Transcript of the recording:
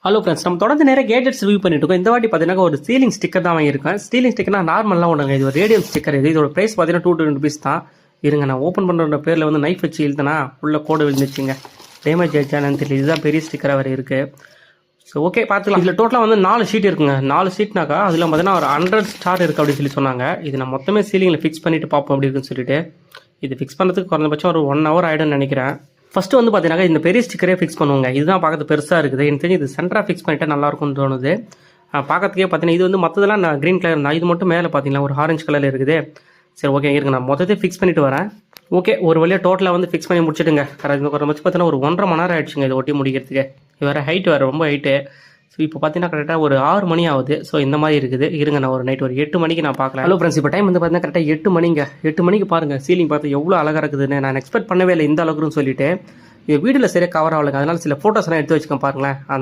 Hello friends, நம்ம தொடர்ந்து நிறைய கேஜெட்ஸ் ரிவ்யூ பண்ணிட்டு இருக்கோம். இந்த வாட்டி பார்த்தீங்கன்னா ஒரு சீலிங் ஸ்டிக்கர் தான் வாங்கியிருக்கேன். சீலிங் ஸ்டிக்கர்னா நார்மலாக ஒன்றுங்க, இது ஒரு ரேடியம் ஸ்டிக்கர். இதோட ப்ரைஸ் பார்த்தீங்கன்னா 220 rupees தான். இருங்க, நான் ஓப்பன் பண்ணுற பேரில் வந்து நைஃப் வச்சு இழுத்தனா உள்ள கோடு விழுந்துச்சுங்க. டேமேஜ் ஆயிடுச்சானு தெரியல. இதுதான் பெரிய ஸ்டிக்கராக வேறு இருக்குது. ஸோ ஓகே, பார்த்துக்கலாம். இதில் டோட்டலாக வந்து 4 ஷீட் இருக்குங்க. 4 ஷீட்னாக்கா அதில் பார்த்தீங்கன்னா ஒரு 100 ஸ்டார் இருக்குது அப்படின்னு சொல்லி சொன்னாங்க. இது நான் மொத்தமே சீலிங்கில் ஃபிக்ஸ் பண்ணிட்டு பார்ப்போம் அப்படி இருக்குன்னு சொல்லிட்டு. இது ஃபிக்ஸ் பண்ணுறதுக்கு குறைஞ்சபட்சம் ஒரு 1 hour ஆகிடும்னு நினைக்கிறேன். ஃபஸ்ட்டு வந்து பார்த்தீங்கன்னா இந்த பெரிய ஸ்டிக்கரே ஃபிக்ஸ் பண்ணுவாங்க. இதுதான் பார்க்கறது பெருசாக இருக்குது. எனக்கு தெரிஞ்சு இது சென்டராக ஃபிக்ஸ் பண்ணிட்டா நல்லாயிருக்கும்னு தோணுது. பார்க்கறதுக்கே பார்த்தீங்கன்னா இது வந்து மற்றதெல்லாம் நான் க்ரீன் கலர் தான். இது மட்டும் மேலே பார்த்தீங்கன்னா ஒரு ஆரஞ்சு கலரில் இருக்குது. சரி ஓகே, இருக்கு, நான் மொத்தத்தையும் ஃபிக்ஸ் பண்ணிட்டு வரேன். ஓகே, ஒரு வழியாக டோட்டலாக வந்து ஃபிக்ஸ் பண்ணி முடிச்சுட்டுங்க. கரெக்ட், குறைஞ்சபட்சம் பார்த்தீங்கன்னா ஒரு 1.5 மணி நேரம் ஆயிடுச்சுங்க இதை ஒட்டி முடிக்கிறதுக்கு. இது வேறு ஹைட் வேறு ரொம்ப ஹைட்டு. ஸோ இப்போ பார்த்தீங்கன்னா கரெக்டாக ஒரு 6 மணி ஆகுது. ஸோ இந்த மாதிரி இருக்குது. இருங்க, நான் ஒரு நைட் ஒரு 8 மணிக்கு நான் பார்க்கலாம். ஹலோ ஃப்ரெண்ட்ஸ், இப்போ டைம் வந்து பார்த்தீங்கன்னா கரெக்டாக 8 மணிங்க. 8 மணிக்கு பாருங்கள் சீலிங் பார்த்து எவ்வளோ அழகாக இருக்குதுன்னு. நான் எக்ஸ்பெக்ட் பண்ணவே இல்லை இந்த அளவுக்குன்னு சொல்லிட்டு. இது வீடியோவில் சரியாக கவர் ஆகலைங்க. அதனால சில ஃபோட்டோஸ்லாம் எடுத்து வச்சுக்கோங்க பாருங்களேன். அந்த